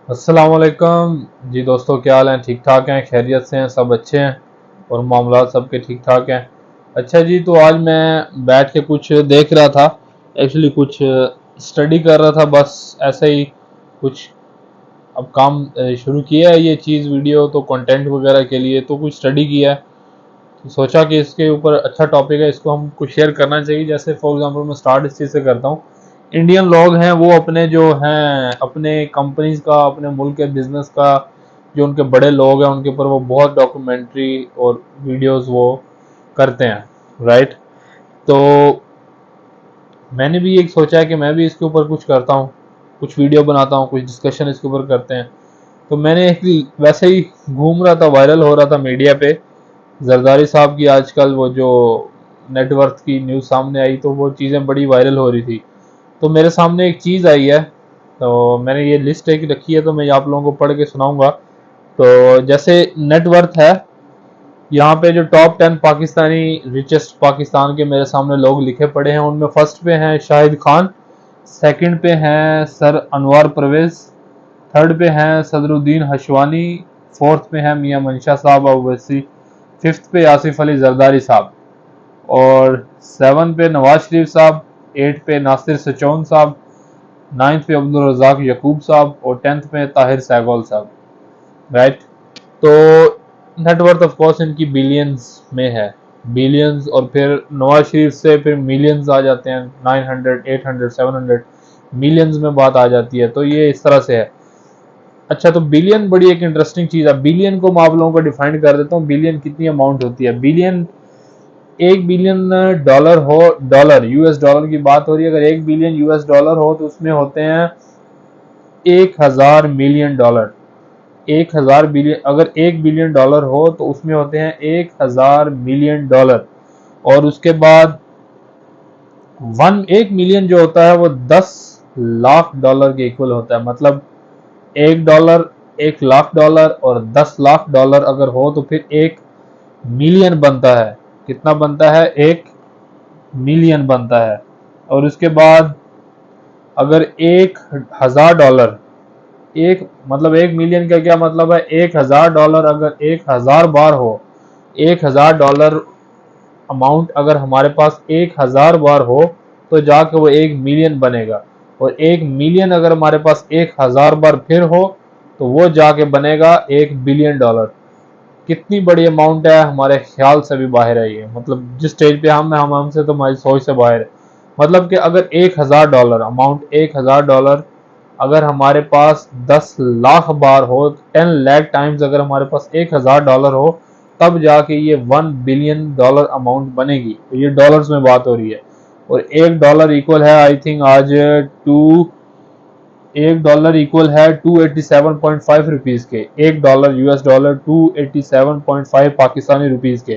अस्सलाम वालेकुम जी दोस्तों, क्या हाल हैं? ठीक ठाक हैं, खैरियत से हैं, सब अच्छे हैं और मामलात सबके ठीक ठाक हैं। अच्छा जी, तो आज मैं बैठ के कुछ देख रहा था, एक्चुअली कुछ स्टडी कर रहा था, बस ऐसे ही कुछ। अब काम शुरू किया है ये चीज़, वीडियो तो कंटेंट वगैरह के लिए, तो कुछ स्टडी किया है, तो सोचा कि इसके ऊपर अच्छा टॉपिक है, इसको हमको शेयर करना चाहिए। जैसे फॉर एग्जांपल मैं स्टार्ट इस चीज़ से करता हूँ। इंडियन लोग हैं वो अपने जो हैं अपने कंपनीज का, अपने मुल्क के बिजनेस का, जो उनके बड़े लोग हैं उनके ऊपर वो बहुत डॉक्यूमेंट्री और वीडियोस वो करते हैं, राइट। तो मैंने भी एक सोचा है कि मैं भी इसके ऊपर कुछ करता हूँ, कुछ वीडियो बनाता हूँ, कुछ डिस्कशन इसके ऊपर करते हैं। तो मैंने एक वैसे ही घूम रहा था, वायरल हो रहा था मीडिया पे, जरदारी साहब की आजकल वो जो नेटवर्थ की न्यूज़ सामने आई, तो वो चीज़ें बड़ी वायरल हो रही थी। तो मेरे सामने एक चीज़ आई है, तो मैंने ये लिस्ट एक रखी है, तो मैं आप लोगों को पढ़ के सुनाऊंगा। तो जैसे नेटवर्थ है, यहाँ पे जो टॉप 10 पाकिस्तानी रिचेस्ट पाकिस्तान के मेरे सामने लोग लिखे पड़े हैं, उनमें फर्स्ट पे हैं शाहिद खान, सेकंड पे हैं सर अनवर परवेज, थर्ड पे हैं सदरुद्दीन हशवानी, फोर्थ पे हैं मियां मंशा साहब ओवैसी, फिफ्थ पे आसिफ अली जरदारी साहब, और सेवन पे नवाज शरीफ साहब, एट पे नासिर सचौन साहब, नाइन्थ पे अब्दुल रजाक यकूब साहब, और टेंथ पे ताहिर सहगल साहब, राइट। तो नेटवर्थ ऑफ कोर्स इनकी बिलियंस में है, बिलियंस, और फिर नवाज शरीफ से फिर मिलियंस आ जाते हैं, 900 800 700 मिलियंस में बात आ जाती है, तो ये इस तरह से है। अच्छा, तो बिलियन बड़ी एक इंटरेस्टिंग चीज़ है। बिलियन को मैं आप लोगों को डिफाइन कर देता हूँ, बिलियन कितनी अमाउंट होती है। बिलियन, 1 बिलियन डॉलर हो, डॉलर यूएस डॉलर की बात हो रही है, अगर 1 बिलियन यूएस डॉलर हो तो उसमें होते हैं 1,000 मिलियन डॉलर। 1,000 बिलियन, अगर 1 बिलियन डॉलर हो तो उसमें होते हैं 1,000 मिलियन डॉलर। और उसके बाद 1 मिलियन जो होता है वो 10 लाख डॉलर के इक्वल होता है। मतलब 1 डॉलर 1 लाख डॉलर, और 10 लाख डॉलर अगर हो तो फिर 1 मिलियन बनता है। कितना बनता है? 1 मिलियन बनता है। और उसके बाद अगर 1,000 डॉलर, एक मतलब 1 मिलियन का क्या मतलब है? 1,000 डॉलर अगर 1,000 बार हो, 1,000 डॉलर अमाउंट अगर हमारे पास 1,000 बार हो तो जाके वो 1 मिलियन बनेगा। और 1 मिलियन अगर हमारे पास 1,000 बार फिर हो तो वो जाके बनेगा 1 बिलियन डॉलर। कितनी बड़ी अमाउंट है, हमारे ख्याल से भी बाहर है ये। मतलब जिस स्टेज पे हम हैं, हम हमसे तो हमारी सोच से बाहर है। मतलब कि अगर 1,000 डॉलर अमाउंट, 1,000 डॉलर अगर हमारे पास 10 लाख बार हो, 10 लाख टाइम्स अगर हमारे पास 1,000 डॉलर हो, तब जाके ये 1 बिलियन डॉलर अमाउंट बनेगी। तो ये डॉलर्स में बात हो रही है। और 1 डॉलर इक्वल है आई थिंक आज टू 1 डॉलर इक्वल है 287.5 रुपीज़ के। 1 dollar US dollar 287.5 Pakistani rupees के।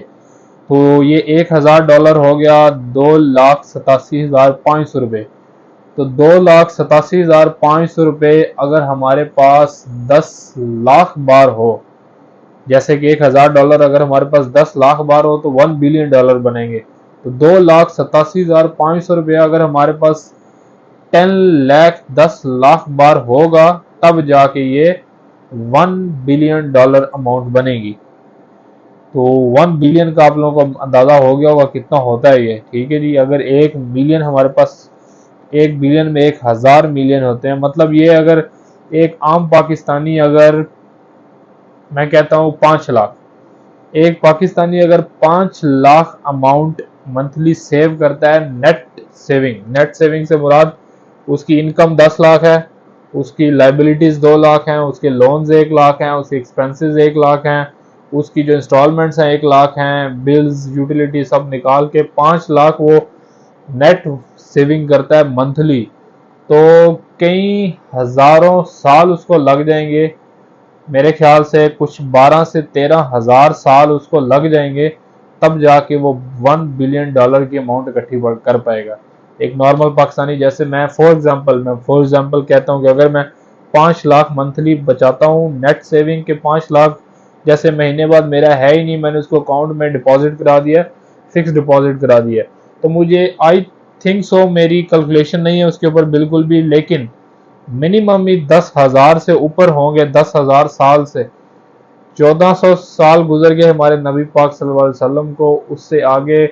तो ये 1,000 डॉलर हो गया 2,87,500 रुपये। तो 2,87,500 रुपये अगर हमारे पास 10 लाख बार हो, जैसे कि 1,000 डॉलर अगर हमारे पास 10 लाख बार हो तो 1 बिलियन डॉलर बनेंगे। तो 2,87,500 रुपये अगर हमारे पास 10 लाख 10 लाख बार होगा, तब जाके ये 1 बिलियन डॉलर अमाउंट बनेगी। तो 1 बिलियन का आप लोगों को अंदाजा हो गया होगा कितना होता है ये, ठीक है जी। अगर 1 मिलियन हमारे पास, 1 बिलियन में 1,000 मिलियन होते हैं। मतलब ये अगर एक आम पाकिस्तानी, अगर मैं कहता हूँ 5 लाख, एक पाकिस्तानी अगर 5 लाख अमाउंट मंथली सेव करता है, नेट सेविंग, नेट सेविंग से मुराद उसकी इनकम 10 लाख है, उसकी लाइबिलिटीज 2 लाख हैं, उसके लोन्स 1 लाख हैं, उसके एक्सपेंसेस 1 लाख हैं, उसकी जो इंस्टॉलमेंट्स हैं 1 लाख हैं, बिल्स यूटिलिटी सब निकाल के 5 लाख वो नेट सेविंग करता है मंथली। तो कई हजारों साल उसको लग जाएंगे, मेरे ख्याल से कुछ 12 से 13 हज़ार साल उसको लग जाएंगे, तब जाके वो 1 बिलियन डॉलर की अमाउंट इकट्ठी कर पाएगा। एक नॉर्मल पाकिस्तानी, जैसे मैं फॉर एग्जांपल कहता हूँ कि अगर मैं 5 लाख मंथली बचाता हूँ नेट सेविंग के, 5 लाख जैसे महीने बाद मेरा है ही नहीं, मैंने उसको अकाउंट में डिपॉजिट करा दिया, फिक्स डिपॉजिट करा दिया, तो मुझे आई थिंक सो, मेरी कैलकुलेशन नहीं है उसके ऊपर बिल्कुल भी, लेकिन मिनिमम ही 10,000 से ऊपर होंगे, 10,000 साल से। 1400 साल गुजर गए हमारे नबी पाक सल्लल्लाहु अलैहि वसल्लम को, उससे आगे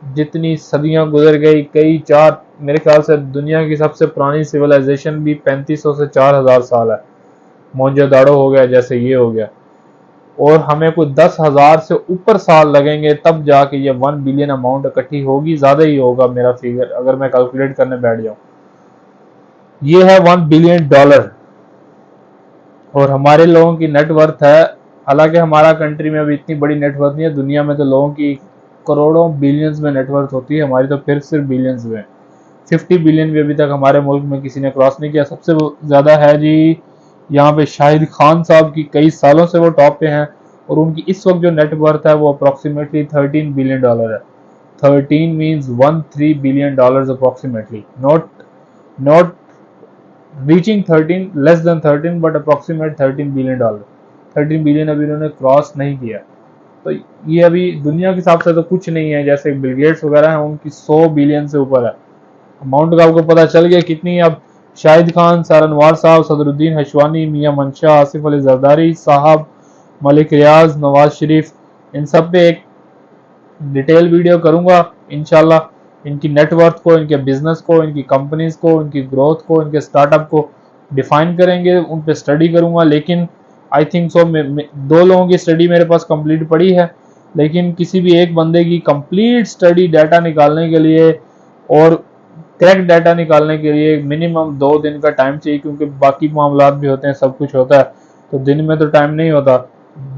जितनी सदियां गुजर गई, कई चार, मेरे ख्याल से दुनिया की सबसे पुरानी सिविलाइजेशन भी 3500 से 4000 साल है। मोहनजोदाड़ो हो गया, जैसे ये हो गया, और हमें कुछ 10,000 से ऊपर साल लगेंगे तब जाके ये 1 बिलियन अमाउंट इकट्ठी होगी। ज्यादा ही होगा मेरा फिगर अगर मैं कैलकुलेट करने बैठ जाऊं। ये है $1 बिलियन, और हमारे लोगों की नेटवर्थ है, हालांकि हमारा कंट्री में अभी इतनी बड़ी नेटवर्थ नहीं है, दुनिया में तो लोगों की करोड़ों बिलियंस में नेटवर्थ होती है, हमारी तो फिर सिर्फ बिलियंस में। 50 बिलियन भी अभी तक हमारे मुल्क में किसी ने क्रॉस नहीं किया। सबसे ज्यादा है जी यहाँ पे शाहिद खान साहब की, कई सालों से वो टॉप पे हैं, और उनकी इस वक्त जो नेटवर्थ है वो अप्रोक्सीमेटली $13 बिलियन है। 13 means 13 billion approximately, not reaching 13, less than 13, but approximate $13 billion. 13 billion अभी उन्होंने क्रॉस नहीं किया, तो ये अभी दुनिया के हिसाब से तो कुछ नहीं है। जैसे बिल गेट्स वगैरह हैं, उनकी 100 बिलियन से ऊपर है अमाउंट का। आपको पता चल गया कितनी। अब शाहिद खान, सारनवार साहब, सदरुद्दीन हशवानी, मियां मंशा, आसिफ अली जरदारी साहब, मलिक रियाज, नवाज शरीफ, इन सब पे एक डिटेल वीडियो करूंगा इंशाल्लाह। इनकी नेटवर्थ को, इनके बिजनेस को, इनकी कंपनीज को, इनकी ग्रोथ को, इनके स्टार्टअप को डिफाइन करेंगे, उन पे स्टडी करूंगा। लेकिन आई थिंक सो 2 लोगों की स्टडी मेरे पास कंप्लीट पड़ी है, लेकिन किसी भी एक बंदे की कंप्लीट स्टडी डाटा निकालने के लिए और करेक्ट डाटा निकालने के लिए मिनिमम 2 दिन का टाइम चाहिए, क्योंकि बाकी मामलात भी होते हैं, सब कुछ होता है, तो दिन में तो टाइम नहीं होता।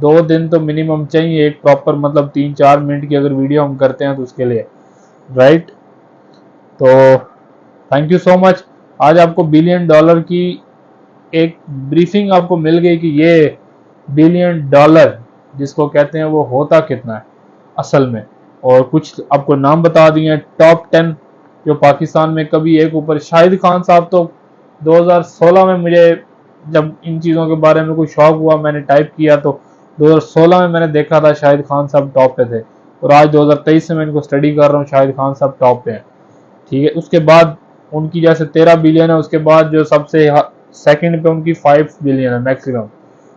2 दिन तो मिनिमम चाहिए एक प्रॉपर, मतलब 3-4 मिनट की अगर वीडियो हम करते हैं तो उसके लिए, राइट। तो थैंक यू सो मच। आज आपको $1 बिलियन की एक ब्रीफिंग आपको मिल गई कि ये $1 बिलियन जिसको कहते हैं वो होता कितना है असल में, और कुछ आपको नाम बता दिए टॉप 10 जो पाकिस्तान में कभी एक ऊपर। शाहिद खान साहब तो 2016 में, मुझे जब इन चीज़ों के बारे में कुछ शौक हुआ, मैंने टाइप किया तो 2016 में मैंने देखा था शाहिद खान साहब टॉप पे थे, और आज 2023 से मैं इनको स्टडी कर रहा हूँ, शाहिद खान साहब टॉप पे हैं, ठीक है। उसके बाद उनकी जैसे 13 बिलियन है, उसके बाद जो सबसे सेकंड पे उनकी 5 बिलियन है मैक्सिमम,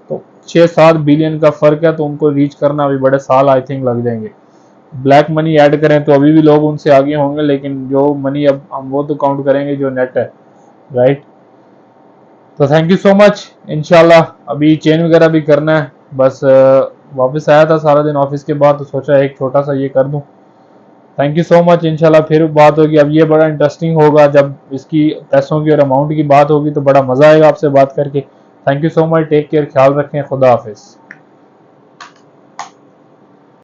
तो 6-7 बिलियन का फर्क है, तो उनको रीच करना अभी बड़े साल आई थिंक लग जाएंगे। ब्लैक मनी ऐड करें तो अभी भी लोग उनसे आगे होंगे, लेकिन जो मनी अब हम वो तो काउंट करेंगे जो नेट है, राइट। तो थैंक यू सो मच। इंशाल्लाह अभी चेंज वगैरह भी करना है, बस वापस आया था सारा दिन ऑफिस के बाद, तो सोचा एक छोटा सा ये कर दूं। Thank you so much. इंशाल्लाह फिर बात होगी। अब ये बड़ा इंटरेस्टिंग होगा जब इसकी पैसों की और अमाउंट की बात होगी, तो बड़ा मजा आएगा आपसे बात करके। Thank you so much, take care, ख्याल रखें, खुदा हाफिज।